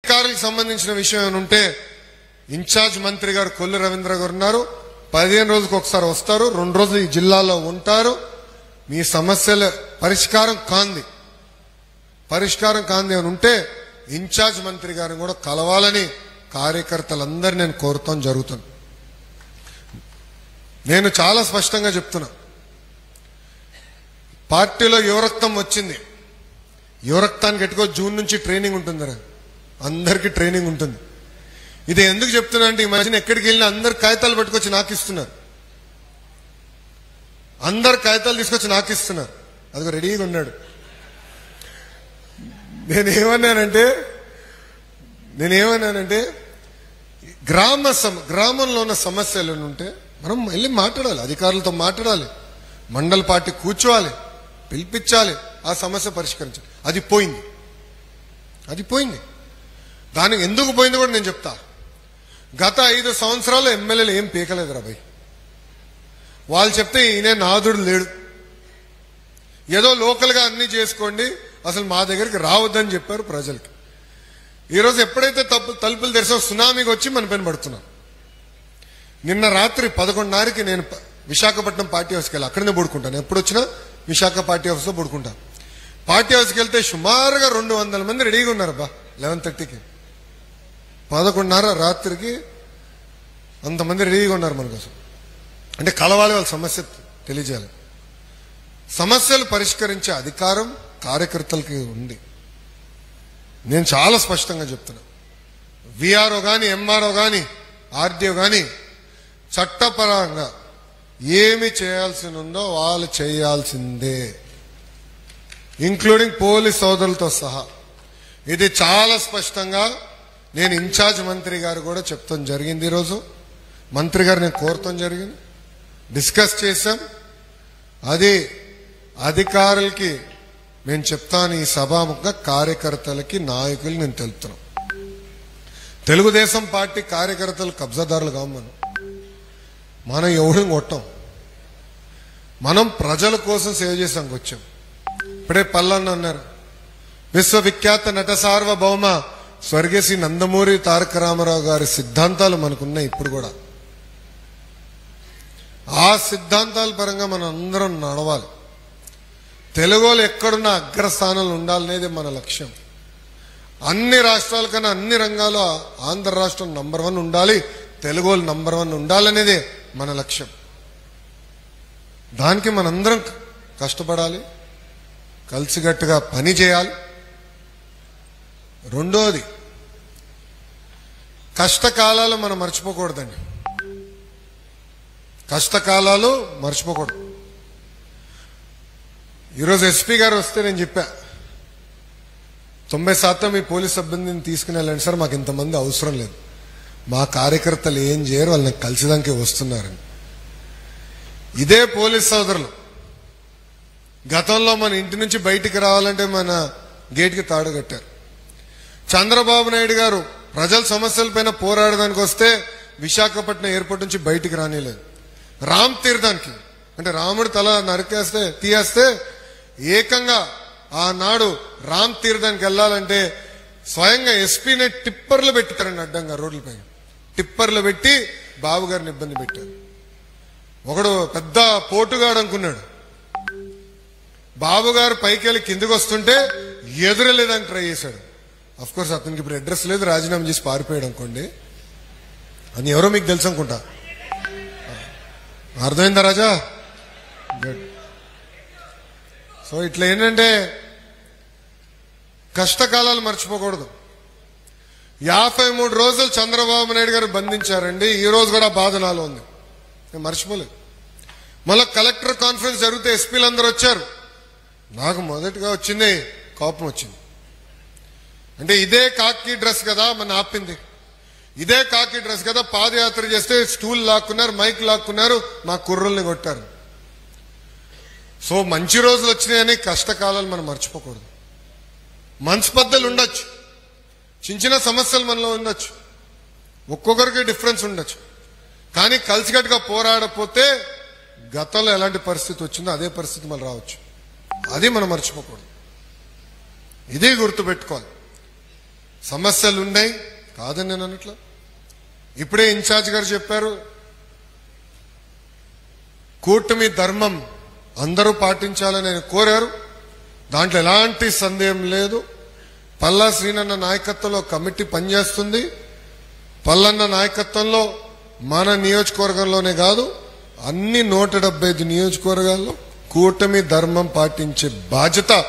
అధికారులకు సంబంధించిన విషయం ఏమంటే ఇన్ఛార్జ్ మంత్రి గారు కొల్లు రవీంద్ర గారు ఉన్నారు. 15 రోజులకు ఒకసారి వస్తారు, 2 రోజులు ఈ జిల్లాలో ఉంటారు. మీ సమస్యల పరిష్కారం కాంది అని ఉంటే ఇన్ఛార్జ్ మంత్రి గారిని కూడా కలవాలని కార్యకర్తలందరినీ నేను కోరుతాం జరుగుతుంది. నేను చాలా స్పష్టంగా చెప్తున్నా, పార్టీలో యువరక్తం వచ్చింది. యువరక్తానికి ఎట్టుకో జూన్ నుంచి ట్రైనింగ్ ఉంటుంది, అందరికీ ట్రైనింగ్ ఉంటుంది. ఇది ఎందుకు చెప్తున్నా అంటే ఈ మధ్యన ఎక్కడికి వెళ్ళినా అందరు కాగితాలు పట్టుకొచ్చి నాకు ఇస్తున్నారు, అందరు కాగితాలు తీసుకొచ్చి నాకు ఇస్తున్నారు. అదిగో రెడీగా ఉన్నాడు. నేనేమన్నానంటే గ్రామంలో ఉన్న సమస్యలు ఉంటే మనం వెళ్ళి మాట్లాడాలి, అధికారులతో మాట్లాడాలి, మండల పార్టీ కూర్చోవాలి, పిలిపించాలి, ఆ సమస్య పరిష్కరించాలి. అది పోయింది. దానికి ఎందుకు పోయింది కూడా నేను చెప్తా. గత 5 సంవత్సరాలు ఎమ్మెల్యేలు ఏం పీకలేదురా భయ్. వాళ్ళు చెప్తే ఈయన నాదుడు లేడు, ఏదో లోకల్ గా అన్ని చేసుకోండి, అసలు మా దగ్గరికి రావద్దని చెప్పారు ప్రజలకి. ఈరోజు ఎప్పుడైతే తలుపులు తెరిసో సునామీకి వచ్చి మన పైన పడుతున్నాం. నిన్న రాత్రి 11:30కి నేను విశాఖపట్నం పార్టీ హౌస్కి వెళ్ళి అక్కడనే పడుకుంటాను. ఎప్పుడు వచ్చినా విశాఖ పార్టీ హౌస్లో పడుకుంటాను. పార్టీ హౌస్కి వెళ్తే సుమారుగా 200 మంది రెడీగా ఉన్నారు. 11:30కి 11:30 రాత్రికి అంతమంది రెడీగా ఉన్నారు మన కోసం. అంటే కలవాలి, వాళ్ళ సమస్య తెలియజేయాలి. సమస్యలు పరిష్కరించే అధికారం కార్యకర్తలకి ఉంది. నేను చాలా స్పష్టంగా చెప్తున్నా, విఆర్ఓ గాని, ఎంఆర్ఓ గాని, ఆర్డీఓ గాని చట్టపరంగా ఏమి చేయాల్సి ఉందో వాళ్ళు చేయాల్సిందే, ఇంక్లూడింగ్ పోలీస్ సోదరులతో సహా. ఇది చాలా స్పష్టంగా నేను ఇన్ఛార్జ్ మంత్రి గారు కూడా చెప్తాం జరిగింది. ఈరోజు మంత్రి గారు నేను కోరతాం జరిగింది, డిస్కస్ చేశాం. అది అధికారులకి నేను చెప్తాను, ఈ సభాముఖంగా కార్యకర్తలకి, నాయకులు నేను తెలుపుతున్నాను. తెలుగుదేశం పార్టీ కార్యకర్తలు కబ్జాదారులు కావు. మనం ఎవరిని కొట్టాం, మనం ప్రజల కోసం సేవ చేసానికి వచ్చాం. ఇప్పుడే పల్లన్న అన్నారు, విశ్వవిఖ్యాత నట సార్వభౌమ స్వర్గశ్రీ నందమూరి తారక రామారావు గారి సిద్ధాంతాలు మనకున్నాయి. ఇప్పుడు కూడా ఆ సిద్ధాంతాల పరంగా మనం అందరం నడవాలి. తెలుగులో ఎక్కడున్న అగ్రస్థానంలో ఉండాలనేది మన లక్ష్యం. అన్ని రాష్ట్రాల కన్నా అన్ని రంగాల్లో ఆంధ్ర రాష్ట్రం నంబర్ 1 ఉండాలి, తెలుగు నంబర్ 1 ఉండాలనేదే మన లక్ష్యం. దానికి మనందరం కష్టపడాలి, కలిసికట్టుగా పని చేయాలి. రెండోది, కష్టకాలాలు మనం మర్చిపోకూడదండి. కష్టకాలాలు మర్చిపోకూడదు. ఈరోజు ఎస్పీ గారు వస్తే నేను చెప్పా, 90% మీ పోలీస్ సిబ్బందిని తీసుకుని వెళ్ళండి సార్, మాకు ఇంతమంది అవసరం లేదు, మా కార్యకర్తలు ఏం చేయరు, వాళ్ళని కలిసిదానికి వస్తున్నారని. ఇదే పోలీస్ సోదరులు గతంలో మన ఇంటి నుంచి బయటికి రావాలంటే మన గేట్కి తాడు కట్టారు. చంద్రబాబు నాయుడు గారు ప్రజల సమస్యలపైన పోరాడడానికి వస్తే విశాఖపట్నం ఎయిర్పోర్ట్ నుంచి బయటికి రానిలేదు. రామ్ తీర్థానికి అంటే రాముడు తల తీయేస్తే ఏకంగా ఆనాడు రామ్ తీర్థానికి వెళ్ళాలంటే స్వయంగా ఎస్పీనే టిప్పర్లు పెట్టారండి, అడ్డంగా రోడ్లపై టిప్పర్లు పెట్టి బాబు గారిని ఇబ్బంది పెట్టారు. ఒకడు పెద్ద పోటుగాడు అనుకున్నాడు, బాబు గారు పైకి వెళ్ళి కిందికి వస్తుంటే ఎదురలేదని ట్రై చేశాడు. అఫ్ కోర్స్ అతనికి ఇప్పుడు అడ్రస్ లేదు, రాజీనామా చేసి పారిపోయాడు అనుకోండి. అని ఎవరో మీకు తెలుసు అనుకుంటా. అర్థమైందా రాజా? గుడ్. సో ఇట్లా ఏంటంటే కష్టకాలాలు మర్చిపోకూడదు. 53 రోజులు చంద్రబాబు నాయుడు గారు బంధించారండి. ఈ రోజు కూడా బాధ నాలో ఉంది, నేను మర్చిపోలేదు. మళ్ళీ కలెక్టర్ కాన్ఫరెన్స్ జరిగితే ఎస్పీలు అందరూ వచ్చారు. నాకు మొదటిగా వచ్చింది కోపం వచ్చింది. అంటే ఇదే కాకి డ్రెస్ కదా మన ఆపింది, ఇదే కాకి డ్రెస్ కదా పాదయాత్ర చేస్తే స్టూల్ లాక్కున్నారు, మైక్ లాక్కున్నారు, మా కుర్రల్ని కొట్టారు. సో మంచి రోజులు వచ్చినాయని కష్టకాలాలు మనం మర్చిపోకూడదు. మనస్పర్ధలు ఉండొచ్చు, చిన్న చిన్న సమస్యలు మనలో ఉండొచ్చు, ఒక్కొక్కరికి డిఫరెన్స్ ఉండొచ్చు. కానీ కలిసికట్టుగా పోరాడపోతే గతంలో ఎలాంటి పరిస్థితి వచ్చిందో అదే పరిస్థితి మళ్ళీ రావచ్చు. అది మనం మర్చిపోకూడదు. ఇదే గుర్తుపెట్టుకోవాలి. సమస్యలు ఉన్నాయి కాదని నేను అనట్లా. ఇప్పుడే ఇన్ఛార్జ్ గారు చెప్పారు, కూటమి ధర్మం అందరూ పాటించాలని ఆయన కోరారు. దాంట్లో ఎలాంటి సందేహం లేదు. పల్లా శ్రీనన్న నాయకత్వంలో కమిటీ పనిచేస్తుంది. పల్లన్న నాయకత్వంలో మన నియోజకవర్గంలోనే కాదు అన్ని 175 నియోజకవర్గాల్లో కూటమి ధర్మం పాటించే బాధ్యత